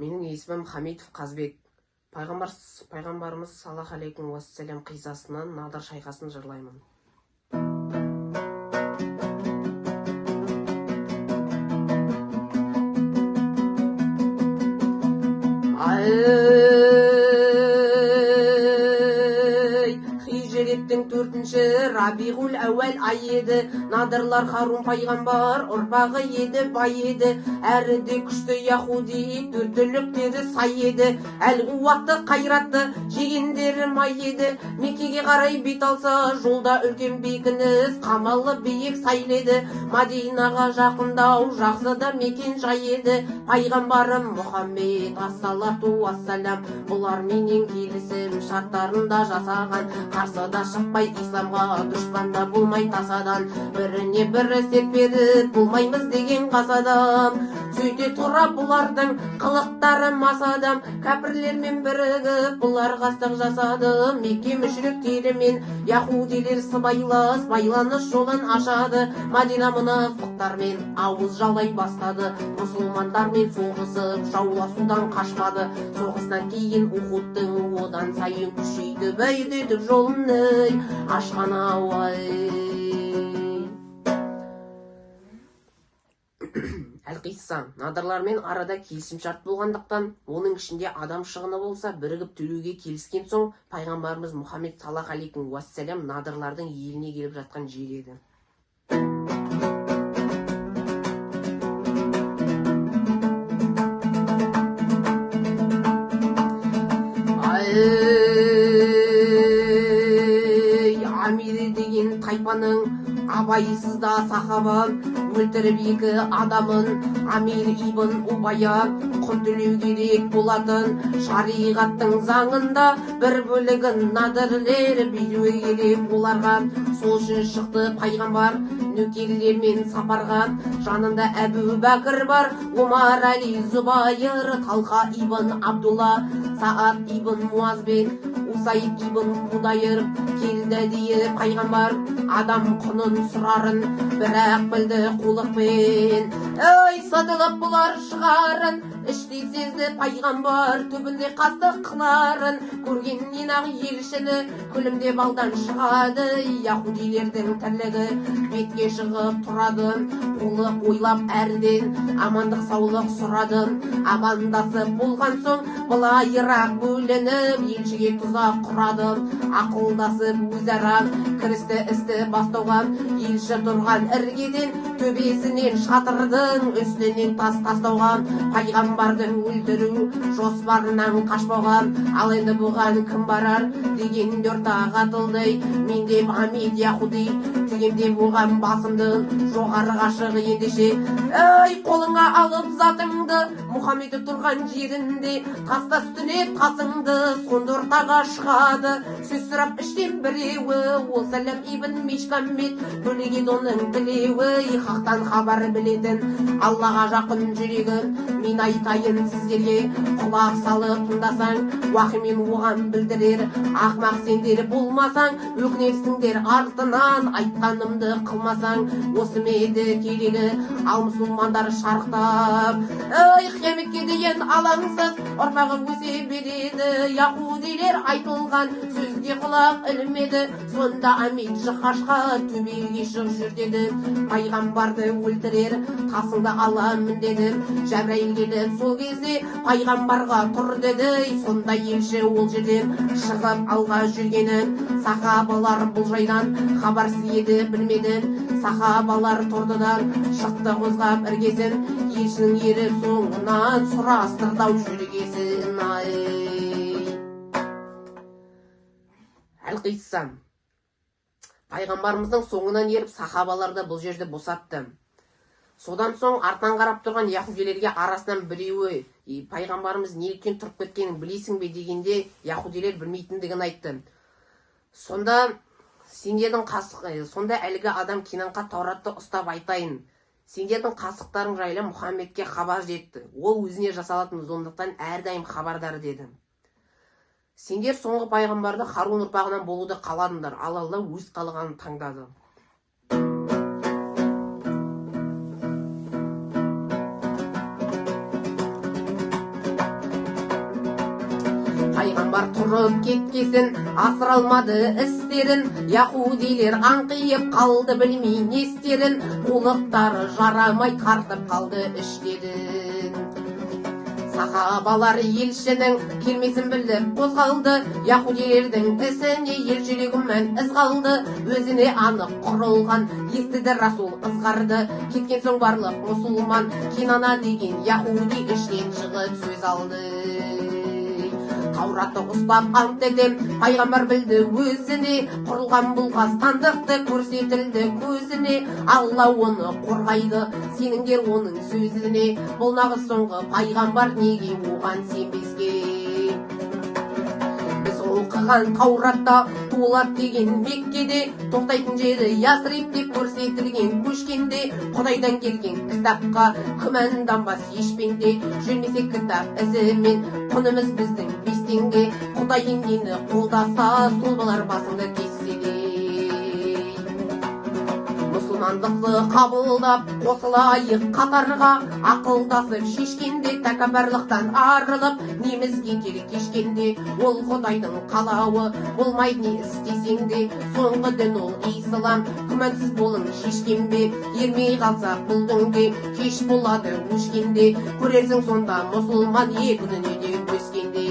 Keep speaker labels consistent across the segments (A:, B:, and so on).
A: Менің есімім Хамитов Қазбек. Пайғамбарымыз саллаллаху алейкум уассалам қиссасынан Надыр шайқасын жырлаймын. Хижреттің 4-ші Рабиғул әуәл ай еді. Надырлар Харун пайғамбар ұрпағы еді, бай еді. Әрі де күшті яхуди, төртіліктері сай еді. Әл-қуатты қайратты жегендері май еді. Меккеге қарай бет алса, жолда үлкен бекініс, қамалы биік сайледі. Мадинаға жақындау жақсы да мекен жай еді. Пайғамбарым Мұхаммед ассалату ассалам бұлар менен келісім шарттарында жасаған. Қарсыда шықпай исламға, дұшпанда болмай тасадан. Біріне бірі серт беріп болмаймыз деген қасадам. Сөйте тұра бұлардың қылықтары масадам. Кәпірлермен бірігіп бұлар қастық жасады. Мекке мүшриктерімен яхудилер сыбайлас байланыс жолын ашады. Мадина мұнафықтармен ауыз жалай бастады. Мұсылмандармен соғысып жауласудан қашпады. Соғыстан кейін Ухудтың одан сайын күшейді. Бәйдедік жолын ашқан ауай. Әл-Қисса надырлармен арада келісімшарт болғандықтан, оның ішінде адам шығыны болса бірігіп төлеуге келіскен соң, пайғамбарымыз Мұхаммед саллаллаху алейкум уассалам надырлардың еліне келіп жатқан жер еді. Амир деген тайпаның абайсызда сахаба өлтіріп екі адамын. Амир ибн Убая құн төлеу керек болатын. Шариғаттың заңында бір бөлігін надырлер билеу керек оларға. Сол үшін шықты пайғамбар нөкерлермен сапарға. Жанында Әбу Бәкір бар, Омар, Әли, Зубайыр, Талха ибн Абдулла, Саад ибн Муаз бен Усайд ибн Худайыр келді дейі пайғамбар. Адам құнын сұрарын, бірақ білді қулықпен. Ой, сатылып бұлар шығарын, іштей сезді пайғамбар түбінде қастық қыларын. Көргеннен ақ елшіні күлімдеп алдан шығады. Яхудилердің тірлігі бетке шығып тұрады. Қулық ойлап әрден амандық саулық сұрады. Амандасып болған соң былайырақ бөлініп елшіге тұзақ құрады. Ақылдасып өзара кірісті істі бастауға. Елші тұрған іргеден төбесінен шатырдың үстінен тас тастауға. Пайғамбарды өлтіру жоспарынан қашпауға. Ал енді бұған кім барар деген ортақ атылды. Мен де Хамид яхуди тегемде болған басымды жоғарыға шық ендеше. Ей, қолыңа алып затыңды Мұхаммед тұрған жерінде таста үстіне тасыңды. Сонда ортаға шығады сөз сұрап іштен біреуі. Ол Сәлем ибн Мишкаммет бөлеген оның тілеуі. Хақтан хабар білетін Аллаға жақын жүрегі. Мен айтайын сіздерге, құлақ салып тыңдасаң, уақымен оған білдірер. Ақмақ сендер болмасаң, өкінерсіңдер артынан. Айтқанымды қылмасаң, осы меді керегі. Ал мұсылмандар шарықтап, қияметке дейін алаңсыз ұрпағы өсе береді. Яхудилер айтылған сөзге құлақ ілмеді. Сонда Амид жықашқа төбеге шығып жүр деді. Пайғамбарды өлтірер тасыңды аламын деді. Жәбірайыл келіп сол кезде пайғамбарға тұр деді. Сонда елші ол жерден шығып алға жүргені. Сахабалар бұл жайдан хабарсыз еді, білмеді. Сахабалар тұрдыдан шықты қозғап іргесін. Елшінің еріп соңынан сұрастырдау жүргесін. Әл-Қисса пайғамбарымыздың соңынан еріп сахабаларды бұл жерде босатты. Содан соң артынан қарап тұрған яхудилерге арасынан біреуі, пайғамбарымыз неліктен тұрып кеткенін білесің бе дегенде, яхудилер білмейтіндігін айтты. Сонда әлгі адам Кинанға Тауратты ұстап айтайын. Сендердің қасықтарың жайлы Мұхаммедке хабар жетті. Ол өзіне жасалатын зұлымдықтан әрдайым хабардар деді. Сендер соңғы пайғамбарды Харун ұрпағынан болуды қаладыңдар, ал Алла өз қалағанын таңдады. пайғамбар тұрып кеткесін асыра алмады істерін, яһудилер аңқиып қалды білмей не істерін, қулықтары жарамай тартып қалды іштерін. Сахабалар елшінің келмесін біліп қозғалды, яһудилердің ісіне ел жүрегімен із қалды, өзіне анық құрылған естіді Расул ызғарды, кеткен соң барлық мұсылман Кинана деген яһуди ішінен шығып сөз алды. Тауратты ұстап ант етем, пайғамбар білді өзіне, құрылған бұл қастандықты көрсетілді көзіне, Алла оны қорғайды, сеніңдер оның сөзіне, бұл нағыз соңғы пайғамбар, неге оған сенбеске? Біз оқыған Тауратта туылады деген Меккеде, тоқтайтын жері Ясриб деп көрсетілген көшкенде, Құдайдан келген кітапқа күмәнданбас ешпенде, жүрмесе кітап ізімен, құнымыз біздің бестенге, Құдай нені қолдаса, сол болар басыңды кессе де. Мұсылмандықты қабылдап қосылайық қатарға, ақылдасып шешкенде, тәкаппарлықтан арылып, неміз кетер кешкенде, ол Құдайдың қалауы, болмайды не істесең де, соңғы дін ол ислам, күмәнсіз болың шешкенде, ермей қалса бұл дінге, кеш болады өшкенде, көрерсің сонда мұсылман екі дүниеде өскенде.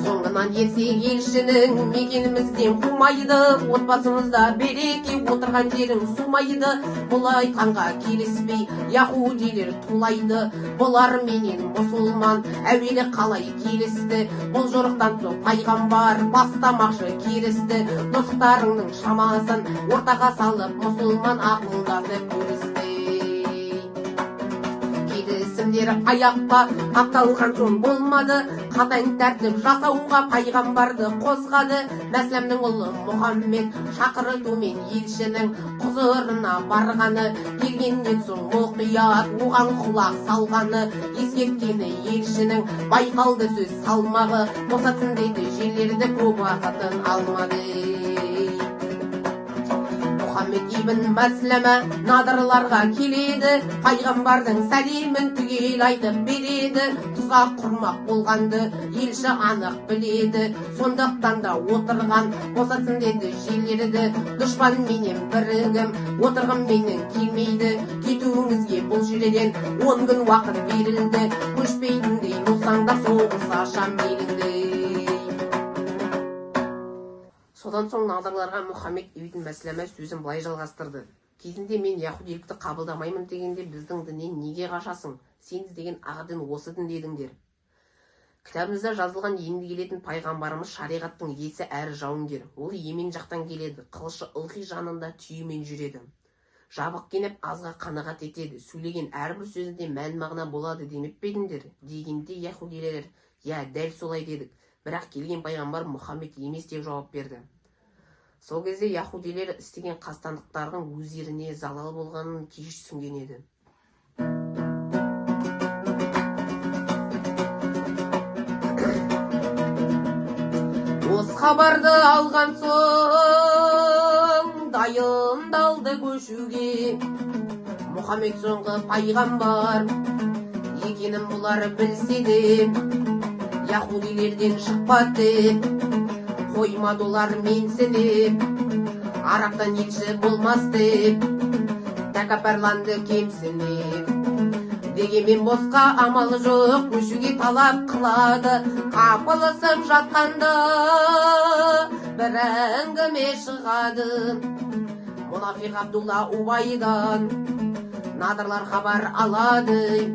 A: Соңынан ерсе елшінің мекенімізден қумайды, отбасымызда береке, отырған жерің сумайды, бұл айтқанға келіспей яһудилер тулайды, бұлар менен мұсылман әуелі қалай келісті, бұл жорықтан соң пайғамбар бастамақшы керісті, достарыңның шамасын ортаға салып мұсылман ақылдасып көрісті. Келісімдер аяққа тапталған соң болмады, қатаң тәртіп жасауға пайғамбарды қозғады, Мәсләмнің ұлы Мұхаммед шақыртумен елшінің құзырына барғаны, келгеннен соң мұқият оған құлақ салғаны, ескерткені елшінің байқалды сөз салмағы, босатсын деді жерлерді көп уақытын алмады. Мұхаммед ибн Мәсләмә надырларға келеді, пайғамбардың сәлемін түгел айтып береді, тұзақ құрмақ болғанды елші анық біледі, сондықтан да отырған босатсын деді жерлерді, дұшпан менен бірігім, отырғым менен келмейді, кетуіңізге бұл жерден 10 күн уақыт берілді, көшпейтіндей болсаңдар соғыс ашам мейліңді. Содан соң надырларға Мұхаммед ибн Мәсләмә сөзін былай жалғастырды. Кезінде мен яһудилікті қабылдамаймын дегенде, біздің діннен неге қашасың? Сен іздеген ақ дін осы дін дедіңдер. Кітабымызда жазылған енді келетін пайғамбарымыз шариғаттың иесі әрі жауынгер. Ол Емен жақтан келеді, қылышы ылғи жанында түйемен жүреді. Жабық кенеп азға қанағат етеді, сөйлеген әрбір сөзінде мән мағына болады демеп пе едіңдер? Дегенде яһудилер, я дәл солай дедік, бірақ келген пайғамбар Мұхаммед емес деп жауап берді. Сол кезде яһудилер істеген қастандықтардың өздеріне залал болғанын кеш түсінген еді. Осы хабарды алған соң дайындалды көшуге, Мұхаммед соңғы пайғамбар екенін бұлар білсе де, яһудилерден шықпады деп қоймады олар менсініп, арақтан елші болмас деп тәкаппарланды кемсініп. Дегенмен босқа амалы жоқ, көшуге талап қылады, қапылысып жатқанда бір әңгіме шығады. Мұнафиқ Абдулла Убайдан надырлар хабар алады,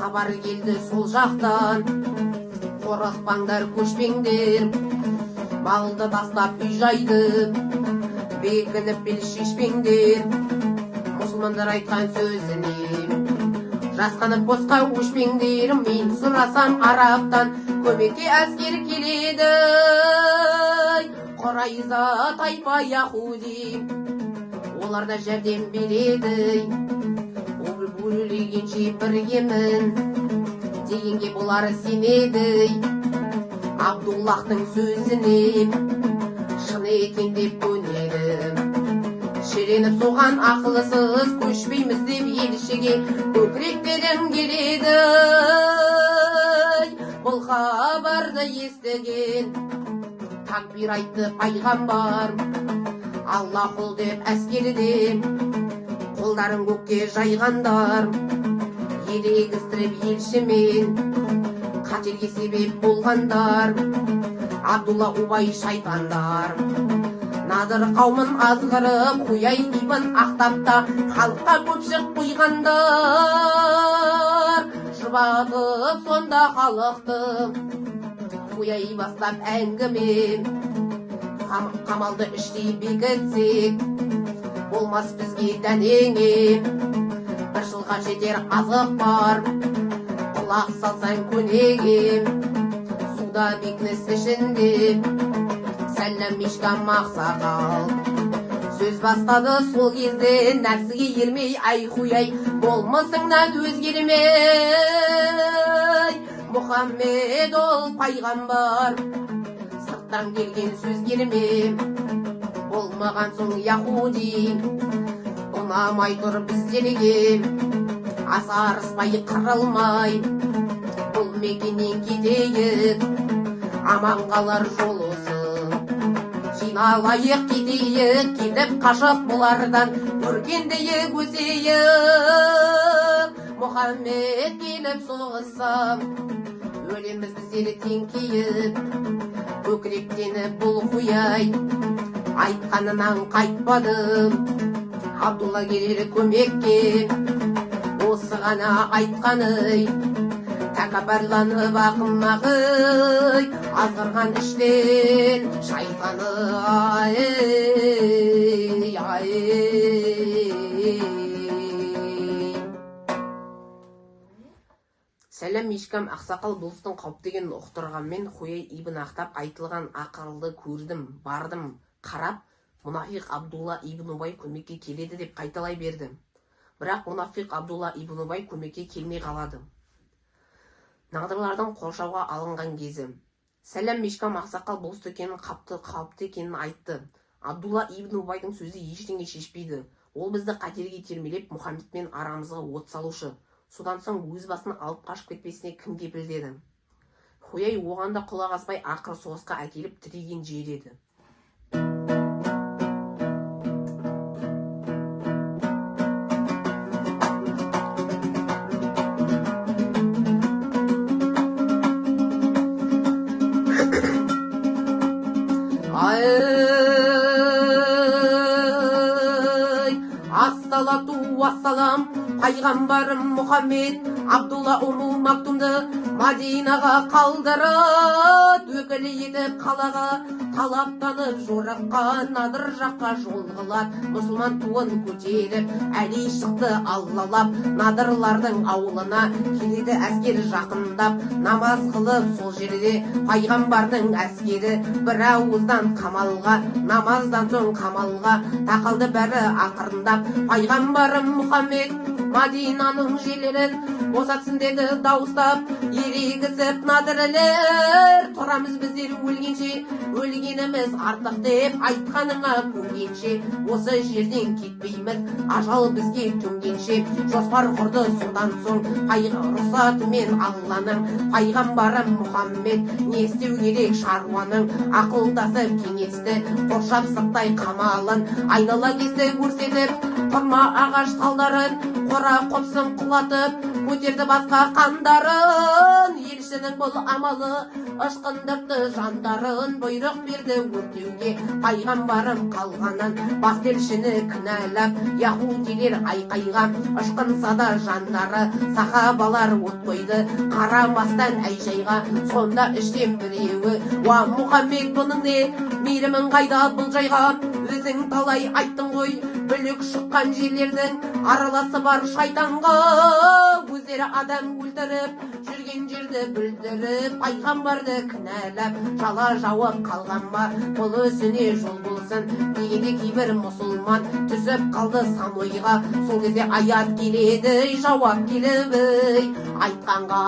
A: хабар келді сол жақтан, қорықпаңдар көшпеңдер, малды тастап үй жайды, бекініп бел шешпеңдер, мұсылмандар айтқан сөзіне жасқанып босқа өшпеңдер. Мен сұрасам арақтан көмекке әскер келеді, Құрайза тайпа яһуди, олар да жәрдем береді. Өлгенше біргемін дегенге бұлар сенеді, Абдуллахтың сөзіне шын екен деп көнеді. Шіреніп соған ақылсыз көшпейміз деп елшіге көкіректерін келеді. Бұл бұл хабарды естіген такбир айтты пайғамбар. Аллахул деп әскерде қолдарын көкке жайғандар, ерегістіріп елшімен қатерге себеп болғандар. Абдулла Убай шайтандар Надыр қаумын азғырып, Хуяй ибн Ахтабта халыққа көпшік құйғандар. Жұбатып сонда халықты Хуяй бастап әңгіме, қамалды іштей бекітсек болмас бізге дәнеңе. Бір жылға жетер азық бар, құлақ салсаң көнеге. Суда бекініс ішінде сәлем Мишкам ақсақал сөз бастады сол кезде. Нәпсіге ермей, ай Хуяй, болмысыңнан өзгермей. Мұхаммед ол пайғамбар, сырттан келген сөз келме. Болмаған соң яхуди, ұнамай тұр біздерге. Асарыспай қырылмай, бұл мекеннен кетейік, аман қалар жол осы. Жиналайық кетейік, кетіп қашып бұлардан көргендейік өсейік. Мұхаммед келіп соғысам, өлеміз біздері теңкейіп. Көкіректеніп бұл Хуяй айтқанынан қайтпадым. Абдулла келер көмекке, осы ғана айтқаны. Тәкаппарланып ақымағы, азғырған іштен шайтаны. Сәлем Мишкам ақсақал болыстың қауіпті екенін ұқтырғанмен, Хуяй ибн Ахтаб айтылған ақылды көрдім, бардым, қарап, мұнафиқ Абдулла ибн Убай көмекке келеді деп қайталай берді. Бірақ мұнафиқ Абдулла ибн Убай көмекке келмей қалады. Нағдырлардың қоршауға алынған кезі. Сәлем Мишкам ақсақал болысты екенін, қауіпті екенін айтты. Абдулла ибн Убайдың сөзі ештеңе шешпейді. Ол бізді қатерге термелеп, Мұхаммедпен арамызға от салушы. Содан соң өз басын алып қашып кетпесіне кім кепіл деді. Хуяй оған да құлақ аспай ақыры соғысқа әкеліп тіреген жер еді. Ассалату вассалам, пайғамбарым Мұхаммед Абдулла Уму Мактумды Мадинаға қалдырып, өкілі етіп қалаға талаптанып жорыққа, Надыр жаққа жол қылат. Мұсылман туын көтеріп, әли шықты аллалап, Надырлардың ауылына келеді әскер жақындап. Намаз қылып сол жерде пайғамбардың әскері, бір ауыздан қамалға, намаздан соң қамалға тақалды бәрі ақырындап. Пайғамбарым Мұхаммед Мадинаның жерлерін босатсын деді дауыстап, ерегісіп Надырлер. Тұрамыз біздер өлгенше, өлгеніміз артық деп айтқаныңа көнгенше. Осы жерден кетпейміз, ажал бізге төнгенше. Жоспар құрды содан соң рұқсатымен Алланың. Пайғамбарым Мұхаммед не істеу керек шаруаның, ақылдасып кеңесті, қоршап сырттай қамалын айнала кесті көрсетіп. Құрма ағаш талдарын қора қопсын құлатып, көтерді басқа қандарын. Елшінің бұл амалы ышқындырды жандарын, бұйрық берді өртеуге пайғамбарым қалғанын. Бас елшіні кінәлап яхудилер айқайға, ышқынса да жандары сахабалар от қойды қарамастан әй-шайға. Сонда іштен біреуі, уа Мұхаммед, бұның не мейірімін қайда бұл жайға? Өзің талай айттың ғой, бүлік шыққан жерлердің араласы бар шайтанға. Өздері адам өлтіріп жүрген жерді бүлдіріп, пайғамбарды кінәлап жала жауап қалған ба? Бұл өзіне жол болсын дегенде кейбір мұсылман түсіп қалды сан ойға. Сол кезде аят келеді, жауап келіп айтқанға.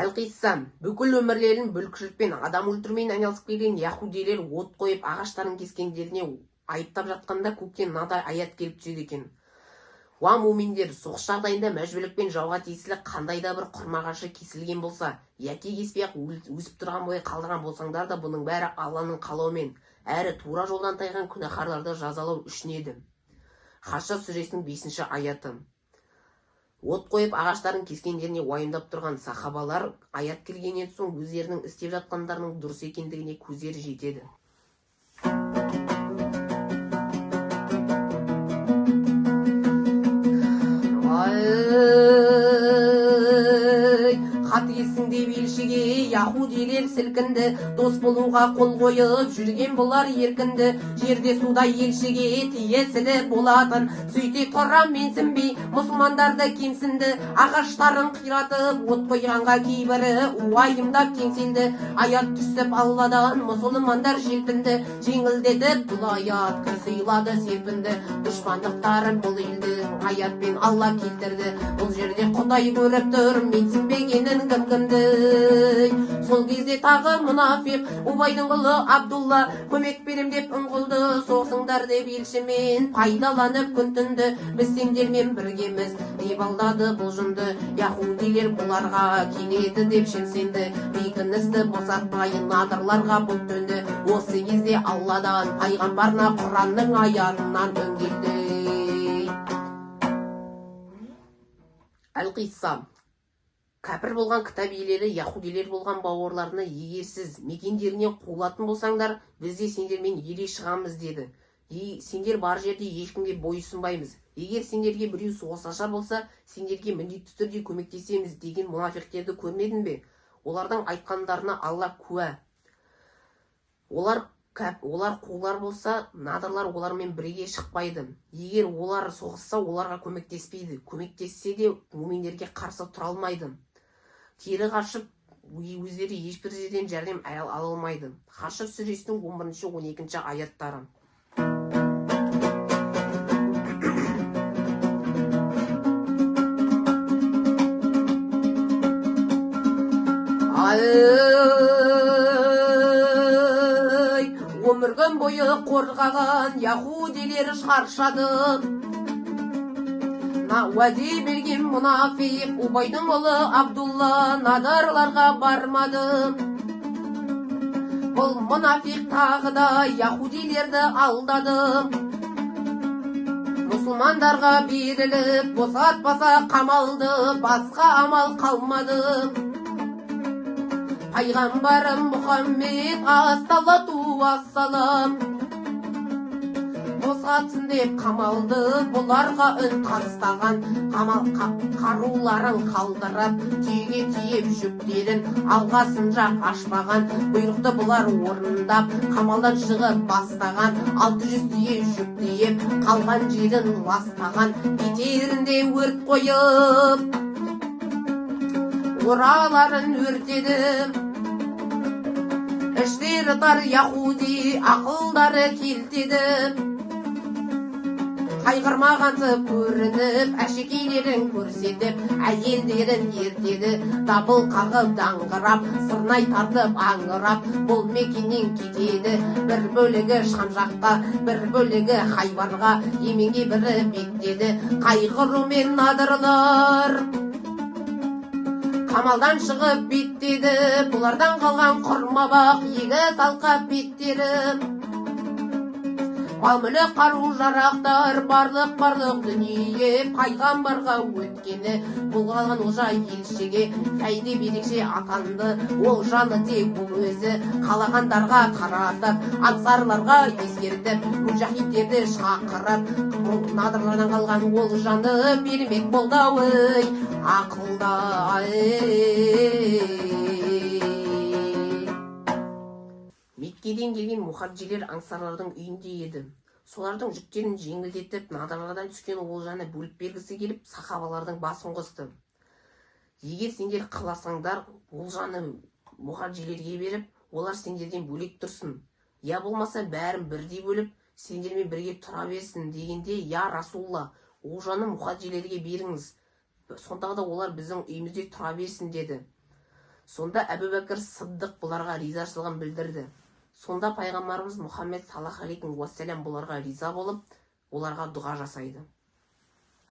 A: Әлқиссам, бүкіл өмірлерін бүлкішілікпен, адам өлтірмейін айналысып келген яхудилер от қойып ағаштарын кескендеріне айыптап жатқанда көктен мынадай аят келіп түседі екен. Уа муминдер, соғыс жағдайында мәжбүрлікпен жауға тиесілі қандай да бір құрмағашы кесілген болса, яки кеспей-ақ өсіп тұрған бойы қалдырған болсаңдар да, бұның бәрі Алланың қалауымен, әрі тура жолдан тайған күнәһарларды жазалау үшін еді. Хашр сүресінің 5-ші аяты. От қойып ағаштарын кескендеріне уайымдап тұрған сахабалар аят келгеннен соң өздерінің істеп жатқандарының дұрыс екендігіне көздері жетеді. Хат келсін деп елшіге яһудилер сілкінді, дос болуға қол қойып жүрген бұлар еркінді, жерде суда елшіге тиесілі болатын, сөйте тұра менсінбей мұсылмандарды кемсінді, ағаштарын қиратып от қойғанға кейбірі уайымдап теңселді. Аят түсіп Алладан мұсылмандар желпінді, жеңілдетіп бұл аят қисыйлады серпінді, дұшпандықтарын бұл елдің аятпен Алла келтірді. Бұл жерде Құдай көріп тұр, менсінбегенін кім-кімді. Сол кезде тағы мұнафиқ Убайдың ұлы Абдулла көмек берем деп үн қылды, соғсыңдар деп елшімен пайдаланып күн түнді, біз сендермен біргеміз деп алдады бұл жынды. Яһудилер бұларға келеді деп шенсенді, бекіністі босатпай надырларға бұлт төнді. Осы кезде Алладан пайғамбарына Құранның аятынан үн келді. Әл-Қисса. Кәпір болған кітап иелері яһудилер болған бауырларына, егер сіз мекендеріне қуылатын болсаңдар, біз де сендермен ере шығамыз деді. Сендер бар жерде ешкімге бойұсынбаймыз. Егер сендерге біреу соғыс ашар болса, сендерге міндетті түрде көмектесеміз деген мұнафиқтерді көрмедің бе? Олардың айтқандарына Алла куә. Олар қулар болса, надырлар олармен бірге шықпайды. Егер олар соғысса, оларға көмектеспейді. Көмектессе де муминдерге қарсы тұра алмайды. Кері қашып, өздері ешбір жерден жәрдем ала алмайды. Хашр сүресінің 11-12 аяттары. Өміргін бойы қорғаған яһудилер шаршады. Уәде берген мұнафиқ Убайдың ұлы Абдулла надарларға бармады. Бұл мұнафиқ тағы да яһудилерді алдады. Мұсылмандарға беріліп босатпаса қамалды, басқа амал қалмады. Пайғамбарым Мұхаммед ассалату ассалам босатсын деп қамалды, бұларға үн тастаған, қаруларын қалдырып, түйеге тиеп жүктерін алғасын жақ ашпаған, бұйрықты бұлар орындап, қамалдан шығып бастаған, 600 түйе жүктейіп, қалған жерін ластаған, кетерінде өрт қойып, ораларын өртеді. Іштері тар яһуди ақылдары келтеді. Қайғырмағансып көрініп, әшекейлерін көрсетіп, әйелдерін ертеді. Дабыл қағып даңғырап, сырнай тартып аңырап, бұл мекеннен кетеді. Бір бөлігі Шам жаққа, бір бөлігі Хайбарға, еменге бірі беттеді. Қайғырумен надырлар қамалдан шығып беттеді. Бұлардан қалған құрмабақ егіз алқап беттері. Мал-мүлік қару жарақтар барлық дүние пайғамбарға өткені. Бұл қалған олжа елшіге фәйде берекше атанды. Ол жаны тек бұл өзі қалағандарға қаратып, ансарларға ескертіп, мүжахидтерді шақырып, надырлардан қалған ол жаны бермек болды ақылда. Меккеден келген мұхаджирлер аңсарлардың үйінде еді. Солардың жүктерін жеңілдетіп, надырлардан түскен олжаны бөліп бергісі келіп, сахабалардың басын қосты. Егер сендер қаласаңдар, олжаны мұхаджирлерге беріп, олар сендерден бөлек тұрсын. Я болмаса бәрін бірдей бөліп, сендермен бірге тұра берсін дегенде, я Расулла, олжаны мұхаджирлерге беріңіз. Сондағы да олар біздің үйімізде тұра берсін деді. Сонда Әбу Бәкір Сыддық бұларға ризашылығын білдірді. Сонда пайғамбарымыз Мұхаммед саллаллаху алейхи уассалам бұларға риза болып, оларға дұға жасайды.